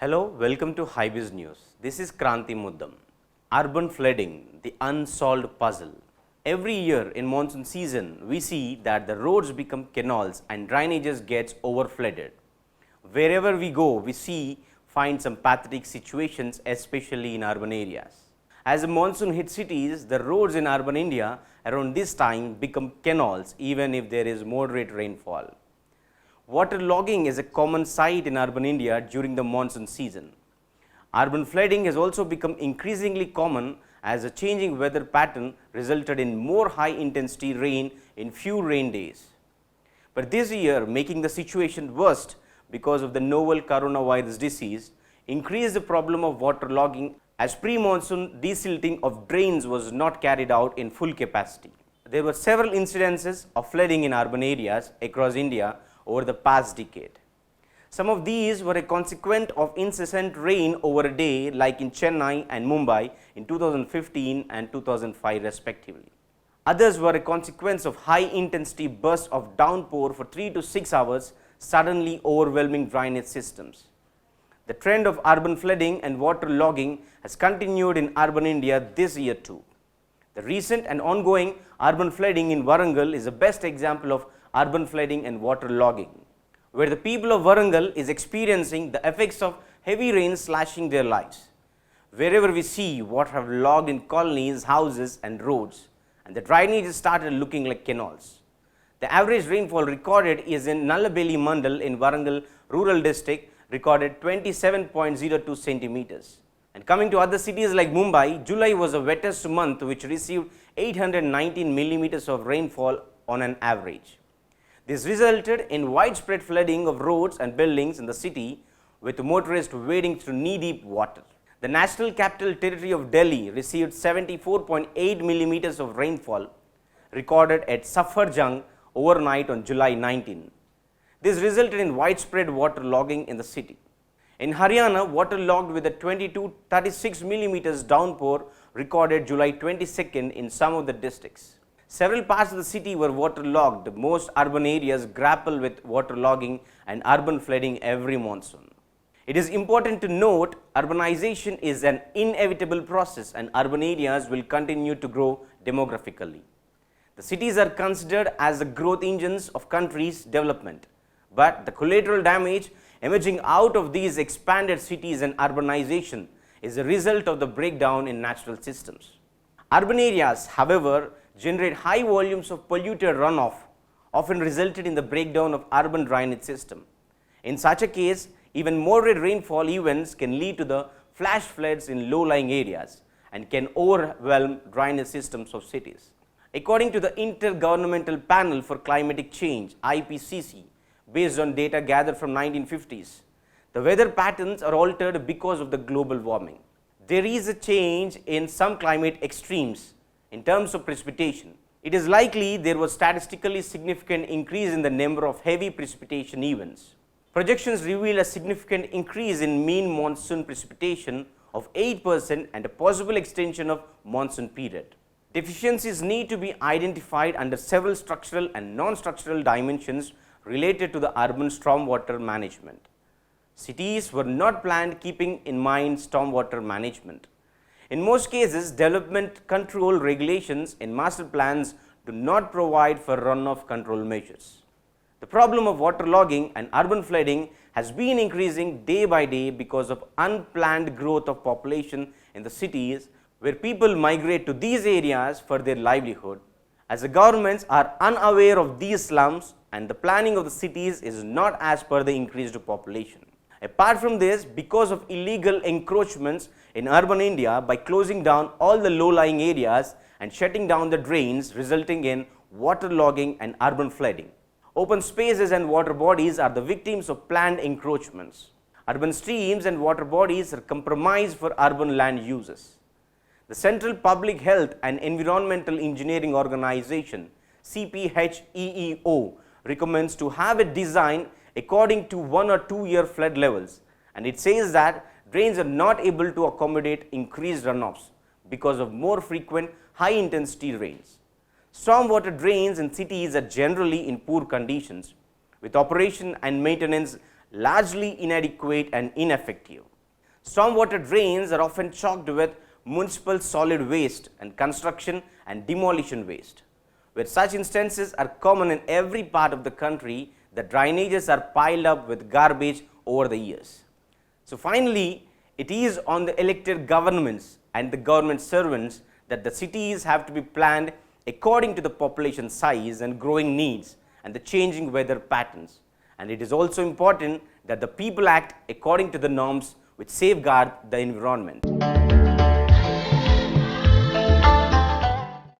Hello, welcome to Highbiz News. This is Kranti Muddam. Urban flooding, the unsolved puzzle. Every year in monsoon season, we see that the roads become canals and drainages gets overflooded. Wherever we go, we find some pathetic situations, especially in urban areas. As the monsoon hits cities, the roads in urban India around this time become canals even if there is moderate rainfall. Waterlogging is a common sight in urban India during the monsoon season. Urban flooding has also become increasingly common as a changing weather pattern resulted in more high-intensity rain in few rain days. But this year, making the situation worse because of the novel coronavirus disease, increased the problem of waterlogging as pre-monsoon desilting of drains was not carried out in full capacity. There were several incidences of flooding in urban areas across India over the past decade. Some of these were a consequence of incessant rain over a day, like in Chennai and Mumbai in 2015 and 2005 respectively. Others were a consequence of high-intensity bursts of downpour for 3 to 6 hours, suddenly overwhelming drainage systems. The trend of urban flooding and waterlogging has continued in urban India this year too. The recent and ongoing urban flooding in Warangal is the best example of urban flooding and waterlogging, where the people of Warangal is experiencing the effects of heavy rain slashing their lives. Wherever we see water have logged in colonies, houses and roads, and the drainage started looking like canals. The average rainfall recorded is in Nallabelli Mandal in Warangal rural district recorded 27.02 centimeters. And coming to other cities like Mumbai, July was the wettest month which received 819 millimeters of rainfall on an average. This resulted in widespread flooding of roads and buildings in the city, with motorists wading through knee-deep water. The National Capital Territory of Delhi received 74.8 millimeters of rainfall recorded at Safarjung overnight on July 19. This resulted in widespread waterlogging in the city. In Haryana, waterlogged with a 22.36 millimeters downpour recorded July 22nd in some of the districts. Several parts of the city were waterlogged. Most urban areas grapple with waterlogging and urban flooding every monsoon. It is important to note urbanization is an inevitable process and urban areas will continue to grow demographically. The cities are considered as the growth engines of country's development, but the collateral damage emerging out of these expanded cities and urbanization is a result of the breakdown in natural systems. Urban areas, however, generate high volumes of polluted runoff, often resulted in the breakdown of urban drainage system. In such a case, even moderate rainfall events can lead to the flash floods in low-lying areas and can overwhelm drainage systems of cities. According to the Intergovernmental Panel for Climatic Change, IPCC, based on data gathered from 1950s, the weather patterns are altered because of the global warming. There is a change in some climate extremes in terms of precipitation. It is likely there was statistically significant increase in the number of heavy precipitation events. Projections reveal a significant increase in mean monsoon precipitation of 8% and a possible extension of monsoon period. Deficiencies need to be identified under several structural and non-structural dimensions related to the urban stormwater management. Cities were not planned keeping in mind stormwater management. In most cases, development control regulations in master plans do not provide for runoff control measures. The problem of waterlogging and urban flooding has been increasing day by day because of unplanned growth of population in the cities, where people migrate to these areas for their livelihood. As the governments are unaware of these slums and the planning of the cities is not as per the increased population. Apart from this, because of illegal encroachments in urban India by closing down all the low-lying areas and shutting down the drains, resulting in waterlogging and urban flooding. Open spaces and water bodies are the victims of planned encroachments. Urban streams and water bodies are compromised for urban land uses. The Central Public Health and Environmental Engineering Organization, CPHEEO, recommends to have a design according to 1 or 2 year flood levels, and it says that drains are not able to accommodate increased runoffs because of more frequent high intensity rains. Stormwater drains in cities are generally in poor conditions, with operation and maintenance largely inadequate and ineffective. Stormwater drains are often choked with municipal solid waste and construction and demolition waste. Where such instances are common in every part of the country, the drainages are piled up with garbage over the years. So finally, it is on the elected governments and the government servants that the cities have to be planned according to the population size and growing needs and the changing weather patterns. And it is also important that the people act according to the norms which safeguard the environment.